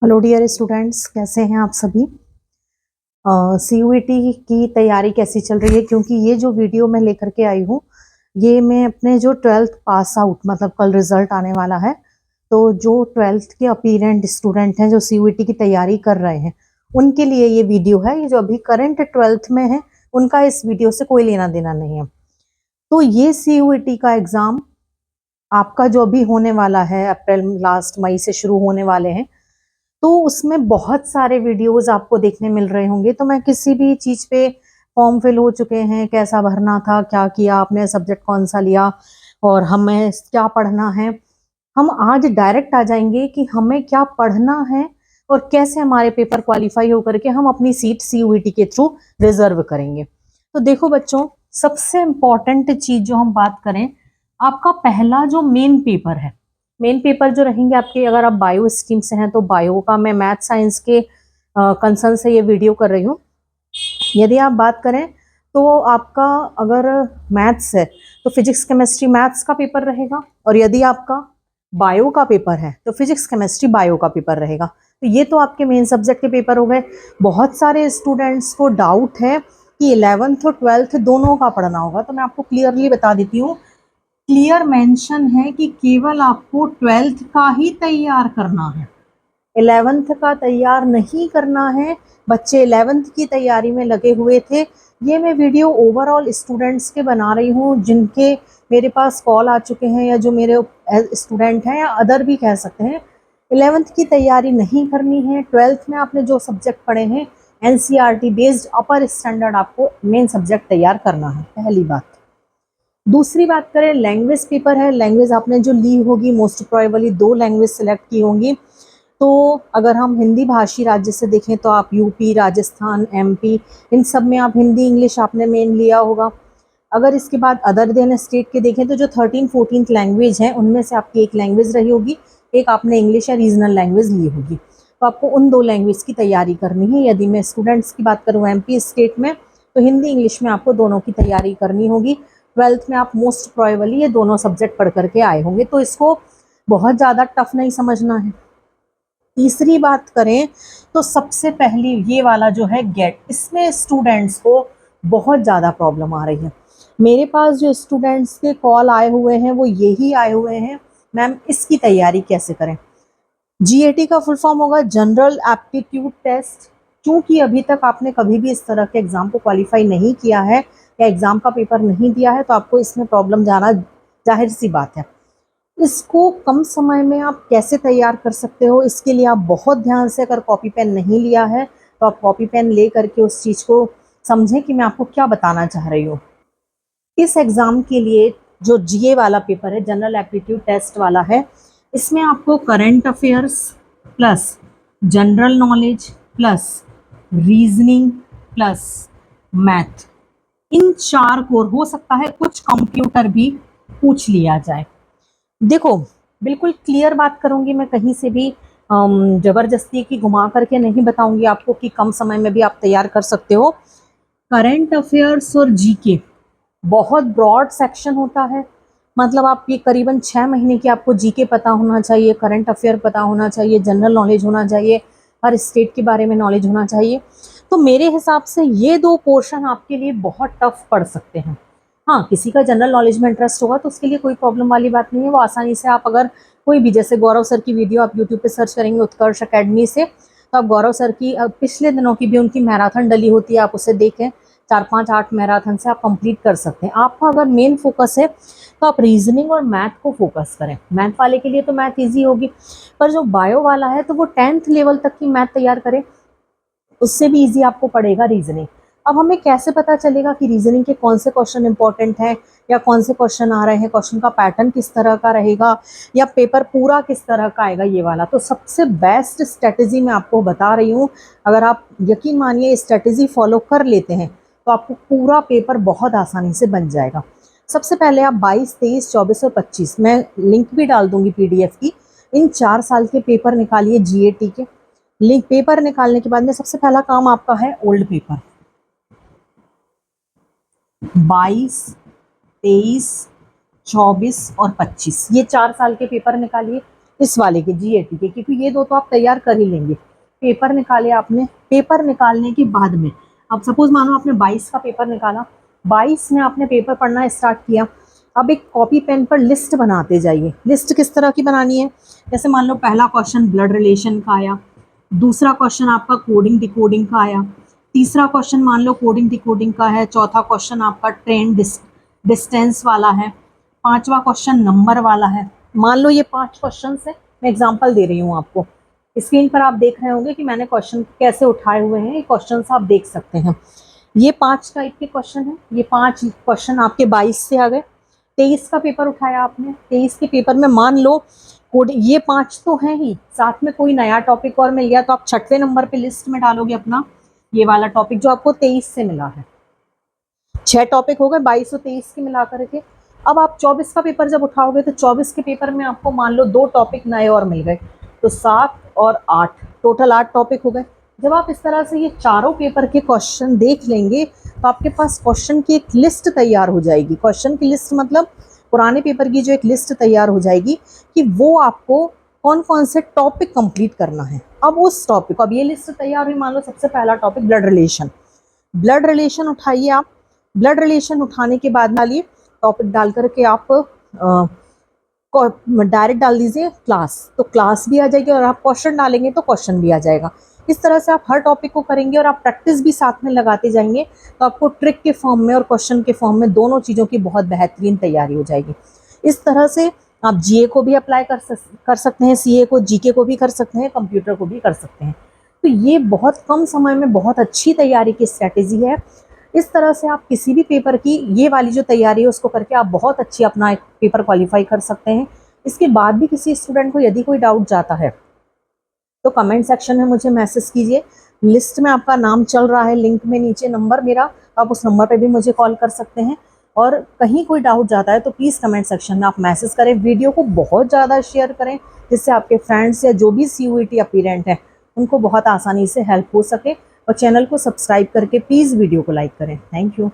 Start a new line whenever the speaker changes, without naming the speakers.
Hello dear students, कैसे हैं आप सभी। सीयूईटी की तैयारी कैसी चल रही है? क्योंकि ये जो वीडियो मैं लेकर के आई हूँ, ये मैं अपने जो 12th पास आउट, मतलब कल रिजल्ट आने वाला है, तो जो 12th के अपीरेंट स्टूडेंट हैं जो सीयूईटी की तैयारी कर रहे हैं, उनके लिए ये वीडियो है। ये जो अभी करंट 12th में है, उनका इस वीडियो से कोई लेना देना नहीं है। तो ये सीयूईटी का एग्जाम आपका जो अभी होने वाला है, अप्रैल लास्ट मई से शुरू होने वाले हैं, तो उसमें बहुत सारे वीडियोस आपको देखने मिल रहे होंगे। तो मैं किसी भी चीज पे फॉर्म फिल हो चुके हैं, कैसा भरना था, क्या किया आपने, सब्जेक्ट कौन सा लिया और हमें क्या पढ़ना है, हम आज डायरेक्ट आ जाएंगे कि हमें क्या पढ़ना है और कैसे हमारे पेपर क्वालिफाई होकर के हम अपनी सीट सीयूईटी के थ्रू रिजर्व करेंगे। तो देखो बच्चों, सबसे इंपॉर्टेंट चीज जो हम बात करें, आपका पहला जो मेन पेपर है, मेन पेपर जो रहेंगे आपके, अगर आप बायो स्ट्रीम से हैं तो बायो का, मैं मैथ साइंस के कंसर्न से ये वीडियो कर रही हूँ। यदि आप बात करें तो आपका अगर मैथ्स है तो फिजिक्स केमिस्ट्री मैथ्स का पेपर रहेगा, और यदि आपका बायो का पेपर है तो फिजिक्स केमिस्ट्री बायो का पेपर रहेगा। तो ये तो आपके मेन सब्जेक्ट के पेपर हो गए। बहुत सारे स्टूडेंट्स को डाउट है कि 11th और 12th दोनों का पढ़ना होगा, तो मैं आपको क्लियरली बता देती हूँ। क्लियर मेंशन है कि केवल आपको 12th का ही तैयार करना है, 11th का तैयार नहीं करना है। बच्चे 11th की तैयारी में लगे हुए थे। ये मैं वीडियो ओवरऑल स्टूडेंट्स के बना रही हूँ जिनके मेरे पास कॉल आ चुके हैं, या जो मेरे स्टूडेंट हैं, या अदर भी कह सकते हैं। 11th की तैयारी नहीं करनी है। 12th में आपने जो सब्जेक्ट पढ़े हैं, एनसीईआरटी बेस्ड अपर स्टैंडर्ड आपको मेन सब्जेक्ट तैयार करना है, पहली बात। दूसरी बात करें, लैंग्वेज पेपर है। लैंग्वेज आपने जो ली होगी, मोस्ट प्रोबेबली 2 लैंग्वेज सिलेक्ट की होंगी। तो अगर हम हिंदी भाषी राज्य से देखें तो आप यूपी, राजस्थान, एमपी, इन सब में आप हिंदी इंग्लिश आपने मेन लिया होगा। अगर इसके बाद अदर देन स्टेट के देखें तो जो 13-14 लैंग्वेज हैं, उनमें से आपकी एक लैंग्वेज रही होगी, एक आपने इंग्लिश या रीजनल लैंग्वेज ली होगी। तो आपको उन 2 लैंग्वेज की तैयारी करनी है। यदि मैं स्टूडेंट्स की बात करूँ एमपी स्टेट में, तो हिंदी इंग्लिश में आपको दोनों की तैयारी करनी होगी। 12th में आप मोस्ट प्रोबेबली ये दोनों सब्जेक्ट पढ़ करके आए होंगे, तो इसको बहुत ज़्यादा टफ नहीं समझना है। तीसरी बात करें तो सबसे पहली ये वाला जो है गेट, इसमें स्टूडेंट्स को बहुत ज़्यादा प्रॉब्लम आ रही है। मेरे पास जो स्टूडेंट्स के कॉल आए हुए हैं वो यही आए हुए हैं, मैम इसकी तैयारी कैसे करें। जीएटी का फुल फॉर्म होगा जनरल एप्टीट्यूड टेस्ट। क्योंकि अभी तक आपने कभी भी इस तरह के एग्जाम को क्वालिफाई नहीं किया है या एग्जाम का पेपर नहीं दिया है, तो आपको इसमें प्रॉब्लम जाना जाहिर सी बात है। इसको कम समय में आप कैसे तैयार कर सकते हो, इसके लिए आप बहुत ध्यान से, अगर कॉपी पेन नहीं लिया है तो आप कॉपी पेन ले करके उस चीज़ को समझें कि मैं आपको क्या बताना चाह रही हूँ। इस एग्ज़ाम के लिए जो जीए वाला पेपर है, जनरल एप्टीट्यूड टेस्ट वाला है, इसमें आपको current affairs plus general knowledge plus reasoning plus math, इन 4 कोर, हो सकता है कुछ कंप्यूटर भी पूछ लिया जाए। देखो, बिल्कुल क्लियर बात करूंगी मैं, कहीं से भी जबरदस्ती की घुमा करके नहीं बताऊंगी आपको कि कम समय में भी आप तैयार कर सकते हो। करंट अफेयर्स और जीके बहुत ब्रॉड सेक्शन होता है। मतलब आप ये करीबन 6 महीने की आपको जीके पता होना चाहिए, करंट अफेयर पता होना चाहिए, जनरल नॉलेज होना चाहिए, हर स्टेट के बारे में नॉलेज होना चाहिए। तो मेरे हिसाब से ये 2 पोर्शन आपके लिए बहुत टफ पड़ सकते हैं। हाँ, किसी का जनरल नॉलेज में इंटरेस्ट होगा तो उसके लिए कोई प्रॉब्लम वाली बात नहीं है। वो आसानी से आप, अगर कोई भी, जैसे गौरव सर की वीडियो आप यूट्यूब पे सर्च करेंगे उत्कर्ष अकेडमी से, तो आप गौरव सर की पिछले दिनों की भी उनकी मैराथन डली होती है, आप उसे देखें। 4-5-8 मैराथन से आप कंप्लीट कर सकते हैं। आपका अगर मेन फोकस है तो आप रीजनिंग और मैथ को फोकस करें। मैथ वाले के लिए तो मैथ ईजी होगी, पर जो बायो वाला है तो वो 10th लेवल तक की मैथ तैयार करें, उससे भी इजी आपको पड़ेगा रीजनिंग। अब हमें कैसे पता चलेगा कि रीजनिंग के कौन से क्वेश्चन इंपॉर्टेंट हैं, या कौन से क्वेश्चन आ रहे हैं, क्वेश्चन का पैटर्न किस तरह का रहेगा, या पेपर पूरा किस तरह का आएगा ये वाला। तो सबसे बेस्ट स्ट्रेटेजी मैं आपको बता रही हूँ। अगर आप, यकीन मानिए, स्ट्रेटेजी फॉलो कर लेते हैं तो आपको पूरा पेपर बहुत आसानी से बन जाएगा। सबसे पहले आप 22, 23, 24 और 25, मैं लिंक भी डाल दूंगी पीडीएफ की, इन 4 साल के पेपर निकालिए जीएटी के। लिंक पेपर निकालने के बाद में सबसे पहला काम आपका है ओल्ड पेपर, 22, 23, 24 और 25, ये 4 साल के पेपर निकालिए। इस वाले के GAT के, क्योंकि ये दो तो आप तैयार कर ही लेंगे। पेपर निकाले आपने, पेपर निकालने के बाद में अब सपोज मानो आपने 22 का पेपर निकाला, 22 में आपने पेपर पढ़ना स्टार्ट किया। अब एक कॉपी पेन पर लिस्ट बनाते जाइए। लिस्ट किस तरह की बनानी है, जैसे मान लो पहला क्वेश्चन ब्लड रिलेशन का आया, दूसरा क्वेश्चन आपका कोडिंग डिकोडिंग का आया, तीसरा क्वेश्चन मान लो कोडिंग डिकोडिंग का है, चौथा क्वेश्चन आपका ट्रेन डिस्टेंस वाला है, पांचवा क्वेश्चन नंबर वाला है। मान लो ये 5 क्वेश्चन है, मैं एग्जांपल दे रही हूँ आपको। स्क्रीन पर आप देख रहे होंगे कि मैंने क्वेश्चन कैसे उठाए हुए हैं, ये क्वेश्चन आप देख सकते हैं। ये 5 टाइप के क्वेश्चन हैं, ये 5 क्वेश्चन आपके 22 से आ गए। 23 का पेपर उठाया आपने, 23 के पेपर में मान लो कोड, ये 5 तो हैं ही, साथ में कोई नया टॉपिक और मिल गया तो आप 6वें नंबर पे लिस्ट में डालोगे अपना ये वाला टॉपिक जो आपको 23 से मिला है। 6 टॉपिक हो गए 22 और 23 के मिला करके। अब आप 24 का पेपर जब उठाओगे तो 24 के पेपर में आपको मान लो 2 टॉपिक नए और मिल गए, तो 7 और 8 टोटल 8 टॉपिक हो गए। जब आप इस तरह से ये चारों पेपर के क्वेश्चन देख लेंगे तो आपके पास क्वेश्चन की एक लिस्ट तैयार हो जाएगी। क्वेश्चन की लिस्ट मतलब पुराने पेपर की जो एक लिस्ट तैयार हो जाएगी कि वो आपको कौन कौन से टॉपिक कंप्लीट करना है। अब उस टॉपिक, अब ये लिस्ट तैयार हुई, मान लो सबसे पहला topic blood relation. Blood relation उठाइए आप। ब्लड रिलेशन उठाने के बाद डालिए टॉपिक, डाल करके आप डायरेक्ट डाल दीजिए क्लास, तो क्लास भी आ जाएगी, और आप क्वेश्चन डालेंगे तो क्वेश्चन भी आ जाएगा। इस तरह से आप हर टॉपिक को करेंगे और आप प्रैक्टिस भी साथ में लगाते जाएंगे, तो आपको ट्रिक के फॉर्म में और क्वेश्चन के फॉर्म में दोनों चीज़ों की बहुत बेहतरीन तैयारी हो जाएगी। इस तरह से आप GA को भी अप्लाई कर सकते हैं, CA को, GK को भी कर सकते हैं, कंप्यूटर को भी कर सकते हैं। तो ये बहुत कम समय में बहुत अच्छी तैयारी की स्ट्रैटेजी है। इस तरह से आप किसी भी पेपर की ये वाली जो तैयारी है उसको करके आप बहुत अच्छी अपना एक पेपर क्वालिफाई कर सकते हैं। इसके बाद भी किसी स्टूडेंट को यदि कोई डाउट जाता है तो कमेंट सेक्शन में मुझे मैसेज कीजिए। लिस्ट में आपका नाम चल रहा है, लिंक में नीचे नंबर मेरा, आप उस नंबर पे भी मुझे कॉल कर सकते हैं। और कहीं कोई डाउट जाता है तो प्लीज़ कमेंट सेक्शन में आप मैसेज करें। वीडियो को बहुत ज़्यादा शेयर करें जिससे आपके फ्रेंड्स या जो भी CUET अपीरेंट हैं उनको बहुत आसानी से हेल्प हो सके। और चैनल को सब्सक्राइब करके प्लीज़ वीडियो को लाइक करें। Thank you.